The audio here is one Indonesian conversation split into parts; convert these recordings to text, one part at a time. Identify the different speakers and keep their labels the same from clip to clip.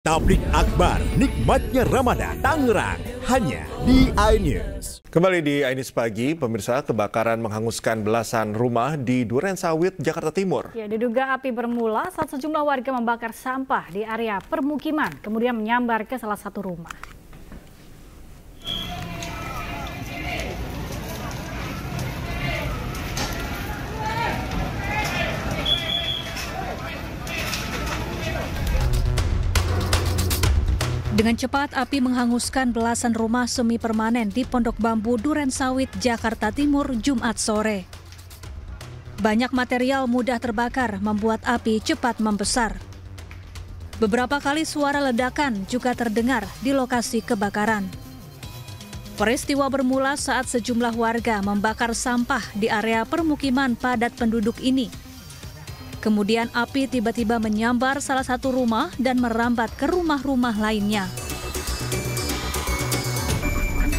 Speaker 1: Tablik akbar, nikmatnya Ramadan, Tangerang, hanya di iNews.
Speaker 2: Kembali di iNews Pagi, pemirsa, kebakaran menghanguskan belasan rumah di Durensawit, Jakarta Timur.
Speaker 3: Ya, diduga api bermula saat sejumlah warga membakar sampah di area permukiman, kemudian menyambar ke salah satu rumah. Dengan cepat, api menghanguskan belasan rumah semi permanen di Pondok Bambu Durensawit, Jakarta Timur, Jumat sore. Banyak material mudah terbakar membuat api cepat membesar. Beberapa kali suara ledakan juga terdengar di lokasi kebakaran. Peristiwa bermula saat sejumlah warga membakar sampah di area permukiman padat penduduk ini. Kemudian api tiba-tiba menyambar salah satu rumah dan merambat ke rumah-rumah lainnya.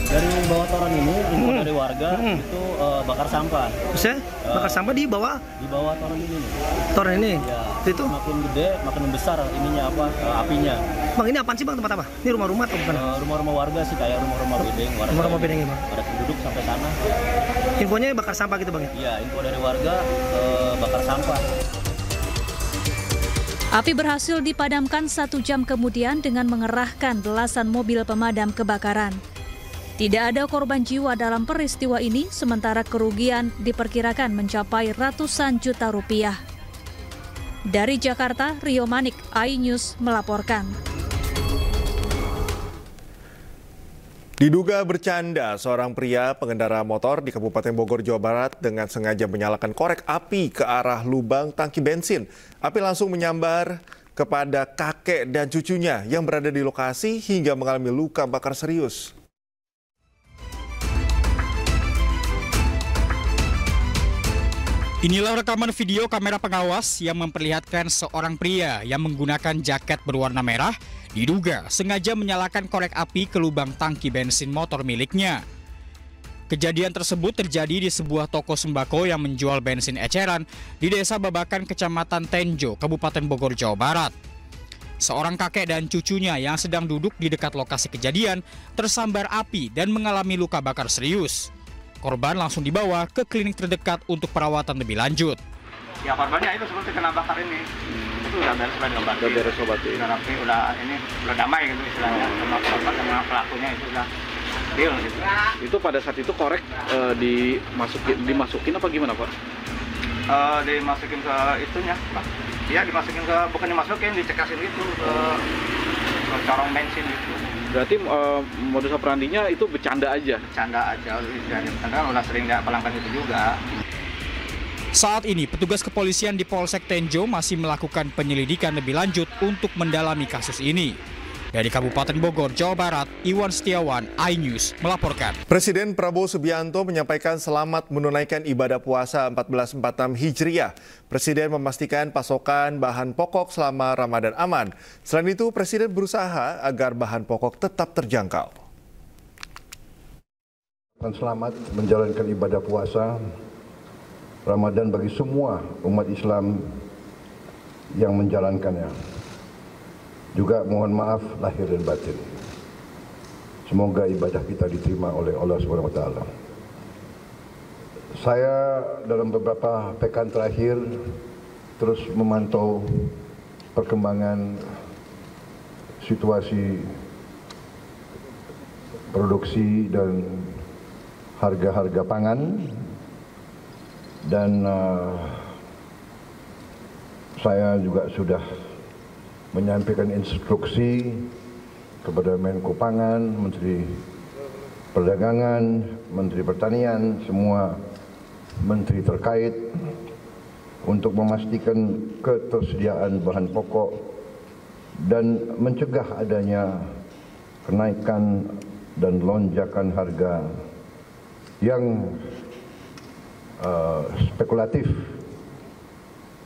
Speaker 4: Dari bawah toren ini, info dari warga itu bakar sampah.
Speaker 5: Bisa? Bakar sampah di bawah?
Speaker 4: Di bawah toren ini.
Speaker 5: Toren ini?
Speaker 4: Ya,
Speaker 5: itu?
Speaker 4: Makin gede, makin besar ininya apinya.
Speaker 5: Bang, ini apaan sih bang, tempat apa? Ini rumah-rumah atau bukan?
Speaker 4: Rumah-rumah warga sih, kayak rumah-rumah bedeng.
Speaker 5: Rumah-rumah bedeng ya bang?
Speaker 4: Ada penduduk sampai sana.
Speaker 5: Infonya bakar sampah gitu bang ya?
Speaker 4: Iya, info dari warga bakar sampah.
Speaker 3: Api berhasil dipadamkan 1 jam kemudian dengan mengerahkan belasan mobil pemadam kebakaran. Tidak ada korban jiwa dalam peristiwa ini, sementara kerugian diperkirakan mencapai ratusan juta rupiah. Dari Jakarta, Rio Manik, iNews melaporkan.
Speaker 2: Diduga bercanda, seorang pria pengendara motor di Kabupaten Bogor, Jawa Barat dengan sengaja menyalakan korek api ke arah lubang tangki bensin. Api langsung menyambar kepada kakek dan cucunya yang berada di lokasi hingga mengalami luka bakar serius.
Speaker 6: Inilah rekaman video kamera pengawas yang memperlihatkan seorang pria yang menggunakan jaket berwarna merah diduga sengaja menyalakan korek api ke lubang tangki bensin motor miliknya. Kejadian tersebut terjadi di sebuah toko sembako yang menjual bensin eceran di Desa Babakan, Kecamatan Tenjo, Kabupaten Bogor, Jawa Barat. Seorang kakek dan cucunya yang sedang duduk di dekat lokasi kejadian tersambar api dan mengalami luka bakar serius. Korban langsung dibawa ke klinik terdekat untuk perawatan lebih lanjut.
Speaker 7: Ya, korbannya itu seperti kena bakar ini. Itu udah beres obatin. Udah damai gitu istilahnya. Sama korban sama pelakunya itu udah deal gitu.
Speaker 8: Itu pada saat itu korek dimasukin apa gimana Pak?
Speaker 7: Dimasukin ke itunya Pak. Iya, bukan dimasukin, dicekasin gitu ke corong bensin gitu.
Speaker 8: Berarti modus operandinya itu bercanda aja?
Speaker 7: Bercanda aja, karena udah sering pelanggan itu juga.
Speaker 6: Saat ini, petugas kepolisian di Polsek Tenjo masih melakukan penyelidikan lebih lanjut untuk mendalami kasus ini. Dari Kabupaten Bogor, Jawa Barat, Iwan Setiawan, iNews melaporkan.
Speaker 2: Presiden Prabowo Subianto menyampaikan selamat menunaikan ibadah puasa 1446 Hijriah. Presiden memastikan pasokan bahan pokok selama Ramadan aman. Selain itu, Presiden berusaha agar bahan pokok tetap terjangkau.
Speaker 9: Selamat menjalankan ibadah puasa Ramadan bagi semua umat Islam yang menjalankannya. Juga mohon maaf lahir dan batin. Semoga ibadah kita diterima oleh Allah SWT. Saya dalam beberapa pekan terakhir terus memantau perkembangan situasi produksi dan harga-harga pangan. Dan saya juga sudah menyampaikan instruksi kepada Menko Pangan, Menteri Perdagangan, Menteri Pertanian, semua menteri terkait untuk memastikan ketersediaan bahan pokok dan mencegah adanya kenaikan dan lonjakan harga yang spekulatif.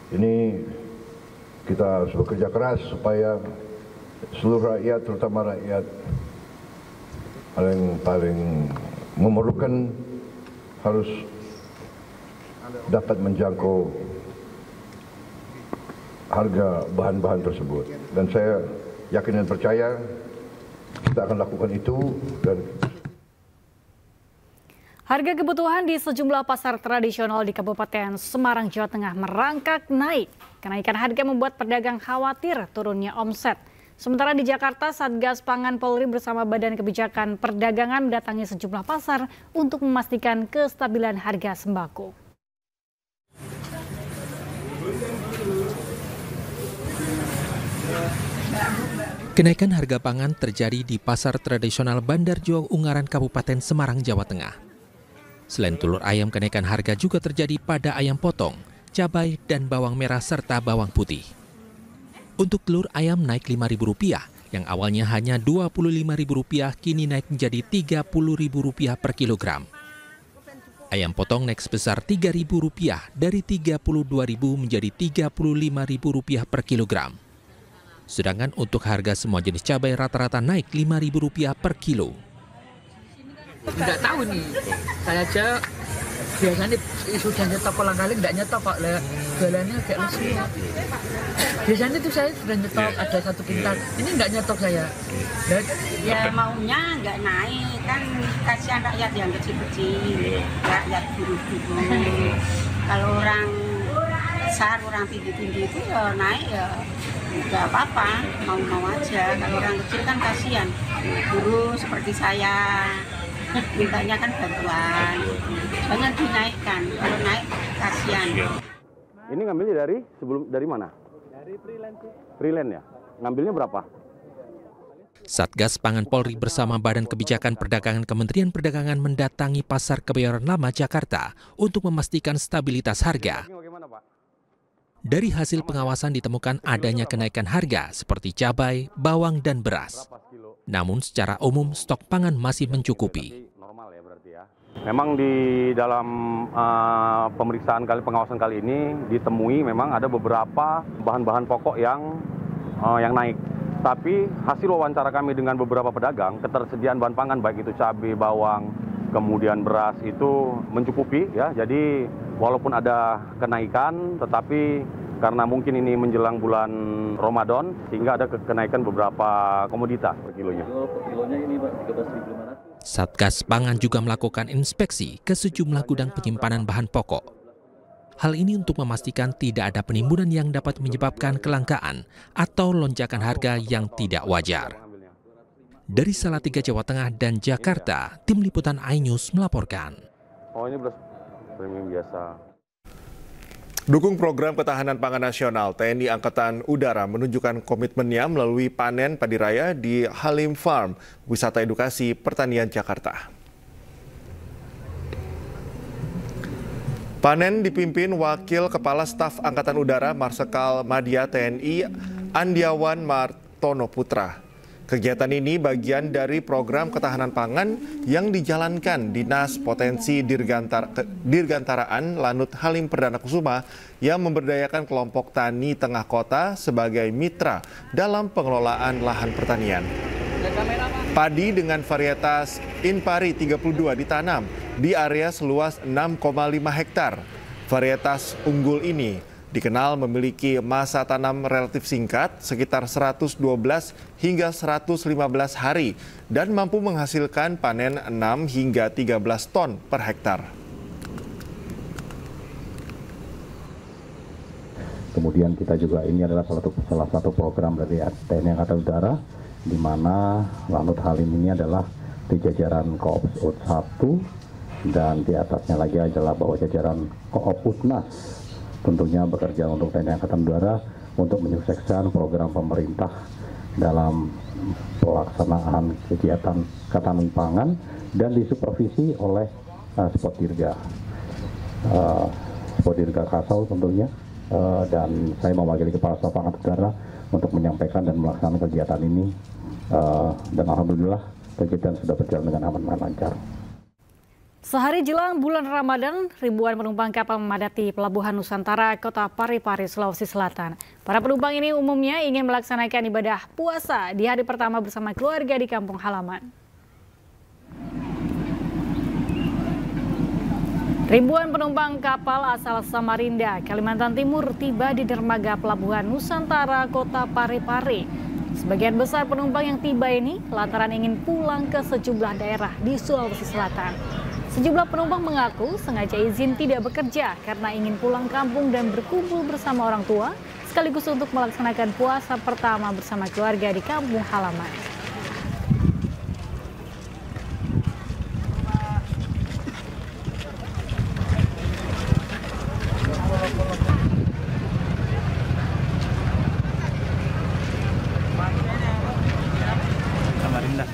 Speaker 9: Ini kita harus bekerja keras supaya seluruh rakyat, terutama rakyat yang paling memerlukan, harus dapat menjangkau harga bahan-bahan tersebut. Dan saya yakin dan percaya kita akan lakukan itu. Dan
Speaker 3: harga kebutuhan di sejumlah pasar tradisional di Kabupaten Semarang, Jawa Tengah merangkak naik. Kenaikan harga membuat pedagang khawatir turunnya omset. Sementara di Jakarta, Satgas Pangan Polri bersama Badan Kebijakan Perdagangan mendatangi sejumlah pasar untuk memastikan kestabilan harga sembako.
Speaker 10: Kenaikan harga pangan terjadi di pasar tradisional Bandarjo, Ungaran, Kabupaten Semarang, Jawa Tengah. Selain telur ayam, kenaikan harga juga terjadi pada ayam potong, cabai, dan bawang merah serta bawang putih. Untuk telur ayam naik Rp5.000, yang awalnya hanya Rp25.000 kini naik menjadi Rp30.000 per kilogram. Ayam potong naik sebesar Rp3.000 dari Rp32.000 menjadi Rp35.000 per kilogram. Sedangkan untuk harga semua jenis cabai rata-rata naik Rp5.000 per kilo.
Speaker 11: Nggak tahu nih, saya aja biasanya sudah nyetok kolang kaling, nggak nyetok kok, jualannya kayak lesu. Biasanya itu saya sudah nyetok ada 1 kintal, ini nggak nyetok saya.
Speaker 12: Ya maunya nggak naik, kan kasihan rakyat yang kecil-kecil, rakyat buruh-buruh. Kalau orang besar, orang tinggi-tinggi itu ya naik ya nggak apa-apa, mau-mau aja. Kalau orang kecil kan kasihan, buruh seperti saya. Mintanya kan bantuan, jangan dinaikkan, kalau naik kasihan.
Speaker 13: Ini ngambilnya dari mana?
Speaker 14: Dari freelance.
Speaker 13: Freelance ya? Ngambilnya berapa?
Speaker 10: Satgas Pangan Polri bersama Badan Kebijakan Perdagangan Kementerian Perdagangan mendatangi Pasar Kebayoran Lama, Jakarta untuk memastikan stabilitas harga. Dari hasil pengawasan ditemukan adanya kenaikan harga seperti cabai, bawang, dan beras. Namun secara umum stok pangan masih mencukupi.
Speaker 13: Memang di dalam pemeriksaan pengawasan kali ini ditemui memang ada beberapa bahan-bahan pokok yang naik. Tapi hasil wawancara kami dengan beberapa pedagang, ketersediaan bahan pangan baik itu cabai, bawang, kemudian beras itu mencukupi ya. Jadi walaupun ada kenaikan, tetapi karena mungkin ini menjelang bulan Ramadan, sehingga ada kenaikan beberapa komoditas per kilonya.
Speaker 14: Per kilonya ini Pak, 13.500.
Speaker 10: Satgas Pangan juga melakukan inspeksi ke sejumlah gudang penyimpanan bahan pokok. Hal ini untuk memastikan tidak ada penimbunan yang dapat menyebabkan kelangkaan atau lonjakan harga yang tidak wajar. Dari Salatiga, Jawa Tengah dan Jakarta, Tim Liputan iNews melaporkan.
Speaker 13: Oh, ini beras premium biasa.
Speaker 2: Dukung program ketahanan pangan nasional, TNI Angkatan Udara menunjukkan komitmennya melalui panen padi raya di Halim Farm, Wisata Edukasi Pertanian Jakarta. Panen dipimpin Wakil Kepala Staf Angkatan Udara Marsikal Madya TNI Andiawan Martono Putra. Kegiatan ini bagian dari program ketahanan pangan yang dijalankan Dinas Potensi Dirgantaraan Lanut Halim Perdana Kusuma yang memberdayakan kelompok tani tengah kota sebagai mitra dalam pengelolaan lahan pertanian. Padi dengan varietas Inpari 32 ditanam di area seluas 6,5 hektar. Varietas unggul ini dikenal memiliki masa tanam relatif singkat, sekitar 112 hingga 115 hari, dan mampu menghasilkan panen 6 hingga 13 ton per hektar.
Speaker 15: Kemudian kita juga ini adalah salah satu program dari TNI Angkatan Udara, di mana Lanut Halim ini adalah di jajaran Koops UT 1, dan di atasnya lagi adalah bawah jajaran Koop UTNAS. Tentunya bekerja untuk TNI Angkatan Udara untuk menyukseskan program pemerintah dalam pelaksanaan kegiatan ketahanan pangan dan disupervisi oleh Spodirga Kasau tentunya, dan saya mewakili Kepala Staf Angkatan Udara untuk menyampaikan dan melaksanakan kegiatan ini, dan alhamdulillah kegiatan sudah berjalan dengan aman dan lancar.
Speaker 3: Sehari jelang bulan Ramadan, ribuan penumpang kapal memadati Pelabuhan Nusantara, Kota Parepare, Sulawesi Selatan. Para penumpang ini umumnya ingin melaksanakan ibadah puasa di hari pertama bersama keluarga di kampung halaman. Ribuan penumpang kapal asal Samarinda, Kalimantan Timur tiba di dermaga Pelabuhan Nusantara, Kota Parepare.
Speaker 16: Sebagian besar penumpang yang tiba ini lantaran ingin pulang ke sejumlah daerah di Sulawesi Selatan. Sejumlah penumpang mengaku sengaja izin tidak bekerja karena ingin pulang kampung dan berkumpul bersama orang tua, sekaligus untuk melaksanakan puasa pertama bersama keluarga di kampung halaman.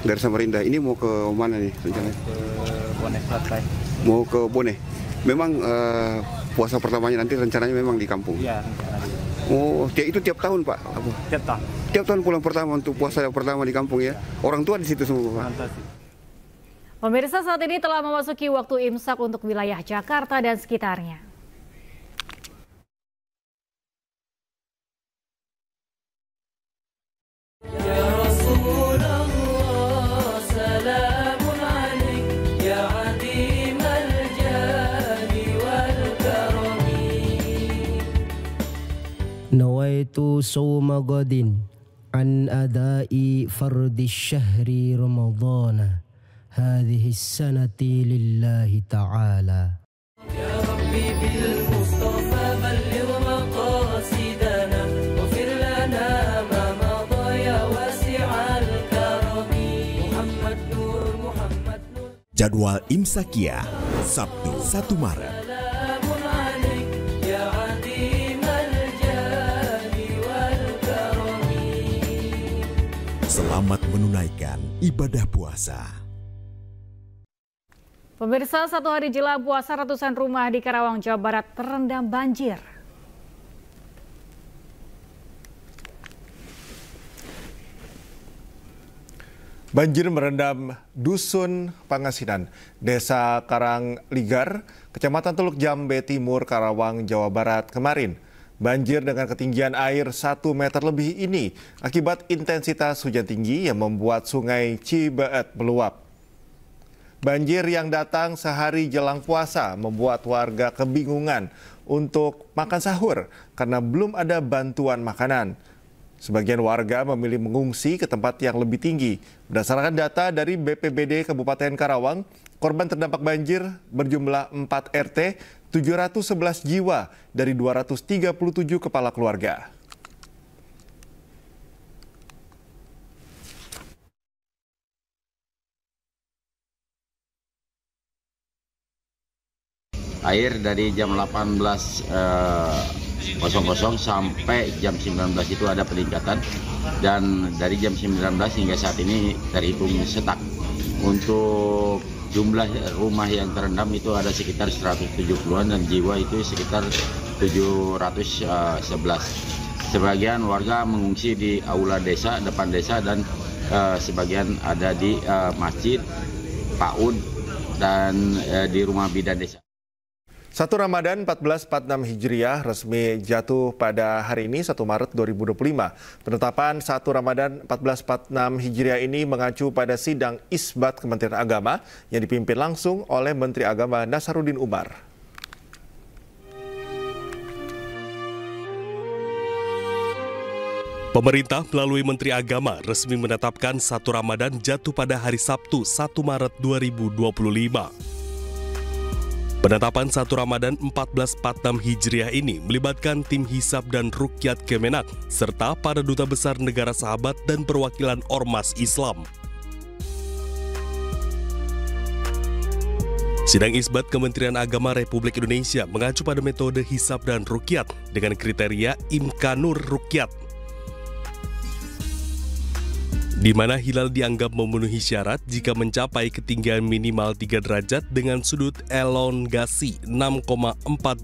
Speaker 17: Dari Samarinda. Ini mau ke mana nih rencananya?
Speaker 4: Ke Bone Selatan.
Speaker 17: Mau ke Bone. Memang puasa pertamanya nanti rencananya memang di kampung.
Speaker 4: Iya, rencananya.
Speaker 17: Oh, itu tiap tahun, Pak? Apa?
Speaker 4: Tiap tahun.
Speaker 17: Tiap tahun pulang pertama untuk puasa pertama di kampung ya. Orang tua di situ semua, Pak.
Speaker 16: Pemirsa, saat ini telah memasuki waktu imsak untuk wilayah Jakarta dan sekitarnya.
Speaker 18: Nawaitu sawma gadin an adai fardi syahri ramadhana hadhihi sanati lillahi ta'ala. Ya Rabbi bil Mustafa balligh maqasidana waghfir lana ma madha ya wasi'al karami. Muhammad Nur Muhammad Nur.
Speaker 1: Jadwal Imsakia Sabtu 1 Maret. Selamat menunaikan ibadah puasa.
Speaker 16: Pemirsa, satu hari jelang puasa, ratusan rumah di Karawang, Jawa Barat terendam banjir.
Speaker 2: Banjir merendam Dusun Pangasinan, Desa Karangligar, Kecamatan Teluk Jambe Timur, Karawang, Jawa Barat kemarin. Banjir dengan ketinggian air 1 meter lebih ini akibat intensitas hujan tinggi yang membuat sungai Cibeet meluap. Banjir yang datang sehari jelang puasa membuat warga kebingungan untuk makan sahur karena belum ada bantuan makanan. Sebagian warga memilih mengungsi ke tempat yang lebih tinggi. Berdasarkan data dari BPBD Kabupaten Karawang, korban terdampak banjir berjumlah 4 RT, 711 jiwa dari 237 kepala keluarga.
Speaker 19: Air dari jam 18.00 sampai jam 19 itu ada peningkatan, dan dari jam 19 hingga saat ini terhitung setak. Untuk jumlah rumah yang terendam itu ada sekitar 170-an dan jiwa itu sekitar 711. Sebagian warga mengungsi di aula desa, depan desa, dan sebagian ada di masjid, PAUD, dan di rumah bidan desa.
Speaker 2: 1 Ramadan 1446 Hijriah resmi jatuh pada hari ini 1 Maret 2025. Penetapan 1 Ramadan 1446 Hijriah ini mengacu pada sidang isbat Kementerian Agama yang dipimpin langsung oleh Menteri Agama Nasaruddin Umar.
Speaker 20: Pemerintah melalui Menteri Agama resmi menetapkan 1 Ramadan jatuh pada hari Sabtu 1 Maret 2025. Penetapan 1 Ramadan 1446 Hijriah ini melibatkan tim hisab dan rukyat Kemenak, serta para duta besar negara sahabat dan perwakilan ormas Islam. Sidang isbat Kementerian Agama Republik Indonesia mengacu pada metode hisab dan rukyat dengan kriteria imkanur rukyat, di mana hilal dianggap memenuhi syarat jika mencapai ketinggian minimal 3 derajat dengan sudut elongasi 6,4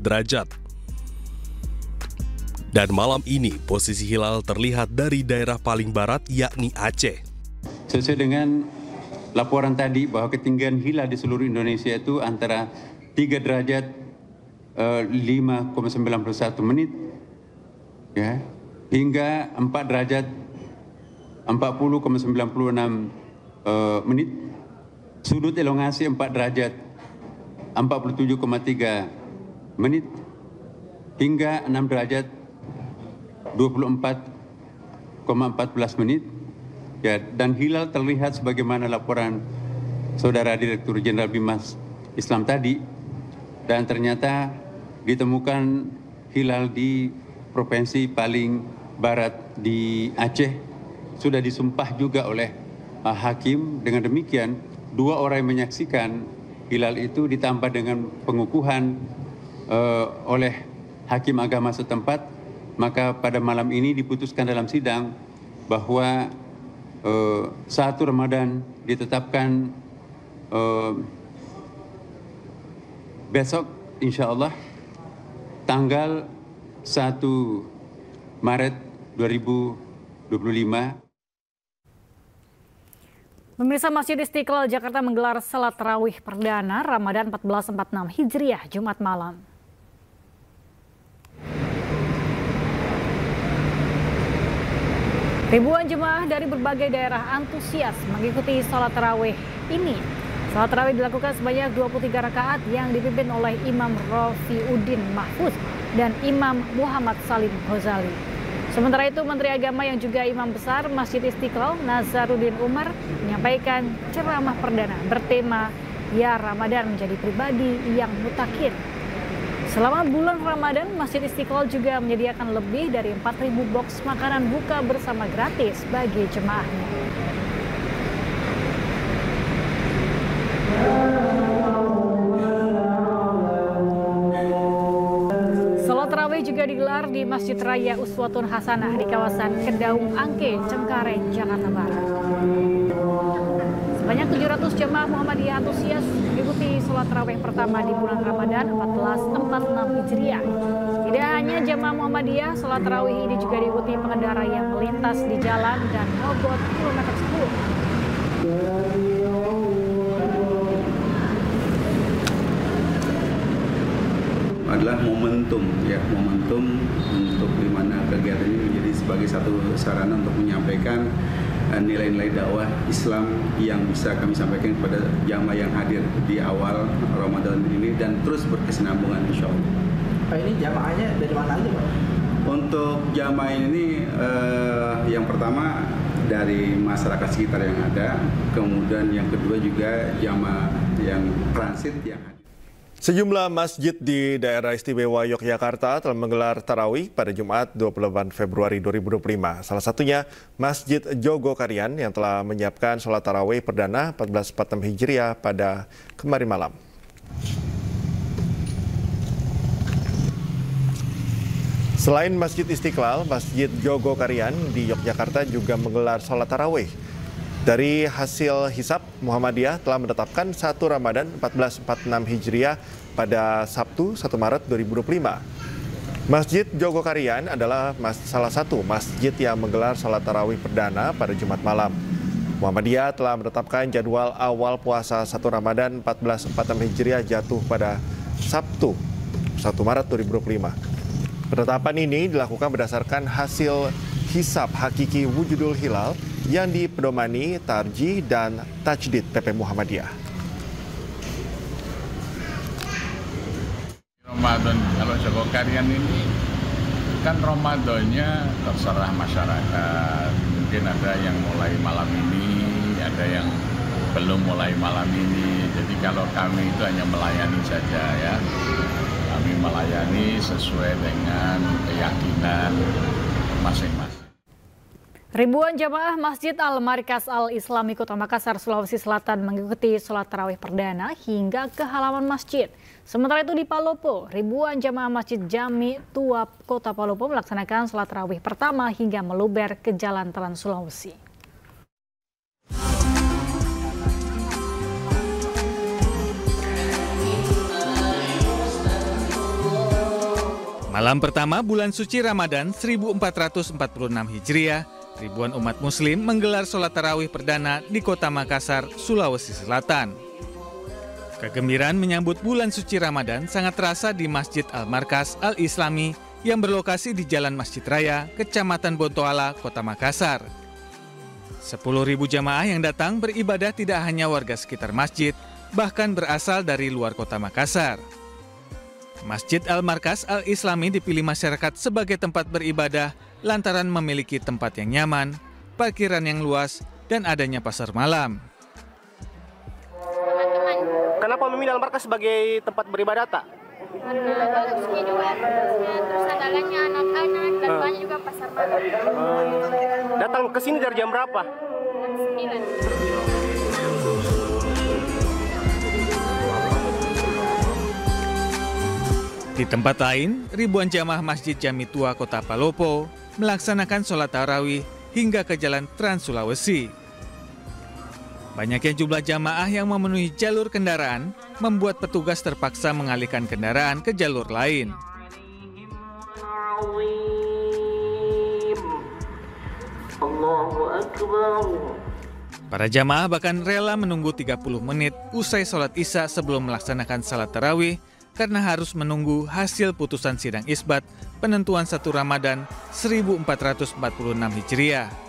Speaker 20: derajat. Dan malam ini posisi hilal terlihat dari daerah paling barat yakni Aceh.
Speaker 21: Sesuai dengan laporan tadi bahwa ketinggian hilal di seluruh Indonesia itu antara 3 derajat 5,91 menit ya, hingga 4 derajat 40,96 menit, sudut elongasi 4 derajat 47,3 menit, hingga 6 derajat 24 menit. Ya, dan hilal terlihat sebagaimana laporan Saudara Direktur Jenderal Bimas Islam tadi, dan ternyata ditemukan hilal di provinsi paling barat di Aceh, sudah disumpah juga oleh hakim. Dengan demikian, 2 orang yang menyaksikan hilal itu ditambah dengan pengukuhan oleh hakim agama setempat, maka pada malam ini diputuskan dalam sidang bahwa 1 Ramadan ditetapkan besok insya Allah tanggal 1 Maret 2025.
Speaker 16: Pemirsa, Masjid Istiqlal Jakarta menggelar salat tarawih perdana Ramadan 1446 Hijriah Jumat malam. Ribuan jemaah dari berbagai daerah antusias mengikuti salat tarawih ini. Salat tarawih dilakukan sebanyak 23 rakaat yang dipimpin oleh Imam Rafiuddin Mahfuz dan Imam Muhammad Salim Ghazali. Sementara itu, Menteri Agama yang juga Imam Besar Masjid Istiqlal, Nazaruddin Umar, menyampaikan ceramah perdana bertema "Ya Ramadan menjadi pribadi yang mutakin". Selama bulan Ramadan, Masjid Istiqlal juga menyediakan lebih dari 4.000 box makanan buka bersama gratis bagi jemaahnya. Salat tarawih juga digelar di Masjid Raya Uswatun Hasanah di kawasan Kedaung Angke, Cengkareng, Jakarta Barat. Sebanyak 700 jemaah Muhammadiyah antusias mengikuti sholat tarawih pertama di bulan Ramadan 1446 Hijriah. Tidak hanya jemaah Muhammadiyah, sholat tarawih ini juga diikuti pengendara yang melintas di jalan dan Mogot kilometer 10.
Speaker 5: Adalah momentum untuk di mana kegiatan ini menjadi sebagai satu sarana untuk menyampaikan nilai-nilai dakwah Islam yang bisa kami sampaikan kepada jamaah yang hadir di awal Ramadan ini dan terus berkesinambungan insya Allah.
Speaker 22: Pak, ini jamaahnya dari mana aja, Pak?
Speaker 5: Untuk jamaah ini yang pertama dari masyarakat sekitar yang ada, kemudian yang kedua juga jamaah yang transit yang hadir.
Speaker 2: Sejumlah masjid di daerah istimewa Yogyakarta telah menggelar tarawih pada Jumat 28 Februari 2025. Salah satunya Masjid Jogokarian yang telah menyiapkan sholat tarawih perdana 1446 Hijriah pada kemarin malam. Selain Masjid Istiqlal, Masjid Jogokarian di Yogyakarta juga menggelar sholat tarawih. Dari hasil hisab, Muhammadiyah telah menetapkan 1 Ramadan 1446 Hijriah pada Sabtu 1 Maret 2025. Masjid Jogokarian adalah salah satu masjid yang menggelar sholat tarawih perdana pada Jumat malam. Muhammadiyah telah menetapkan jadwal awal puasa 1 Ramadan 1446 Hijriah jatuh pada Sabtu 1 Maret 2025. Penetapan ini dilakukan berdasarkan hasil hisab hakiki wujudul hilal yang dipedomani tarjih dan tajdid PP Muhammadiyah.
Speaker 23: Ramadan, kalau Jogokarian ini kan Ramadannya terserah masyarakat. Mungkin ada yang mulai malam ini, ada yang belum mulai malam ini. Jadi kalau kami itu hanya melayani saja ya. Kami melayani sesuai dengan keyakinan masing-masing.
Speaker 16: Ribuan jamaah Masjid Al-Markas Al-Islami Kota Makassar, Sulawesi Selatan mengikuti sholat tarawih perdana hingga ke halaman masjid. Sementara itu di Palopo, ribuan jamaah Masjid Jami Tuap Kota Palopo melaksanakan sholat tarawih pertama hingga meluber ke Jalan Trans Sulawesi.
Speaker 24: Malam pertama bulan suci Ramadan 1446 Hijriah, ribuan umat muslim menggelar sholat tarawih perdana di Kota Makassar, Sulawesi Selatan. Kegembiraan menyambut bulan suci Ramadan sangat terasa di Masjid Al-Markas Al-Islami yang berlokasi di Jalan Masjid Raya, Kecamatan Bontoala, Kota Makassar. 10.000 jamaah yang datang beribadah tidak hanya warga sekitar masjid, bahkan berasal dari luar Kota Makassar. Masjid Al-Markas Al-Islami dipilih masyarakat sebagai tempat beribadah lantaran memiliki tempat yang nyaman, parkiran yang luas, dan adanya pasar malam.
Speaker 6: Kenapa memilih Al-Markaz sebagai tempat beribadah, Tak?
Speaker 7: Karena bagusnya juga, terus andalannya anak-anak, dan banyak juga pasar malam.
Speaker 6: Datang ke sini dari jam berapa?
Speaker 7: Jam 9.
Speaker 24: Di tempat lain, ribuan jamaah Masjid Jami Tua Kota Palopo melaksanakan sholat tarawih hingga ke Jalan Trans Sulawesi. Banyaknya jumlah jamaah yang memenuhi jalur kendaraan membuat petugas terpaksa mengalihkan kendaraan ke jalur lain. Para jamaah bahkan rela menunggu 30 menit usai sholat Isya sebelum melaksanakan salat tarawih karena harus menunggu hasil putusan sidang isbat penentuan 1 Ramadan 1446 Hijriah.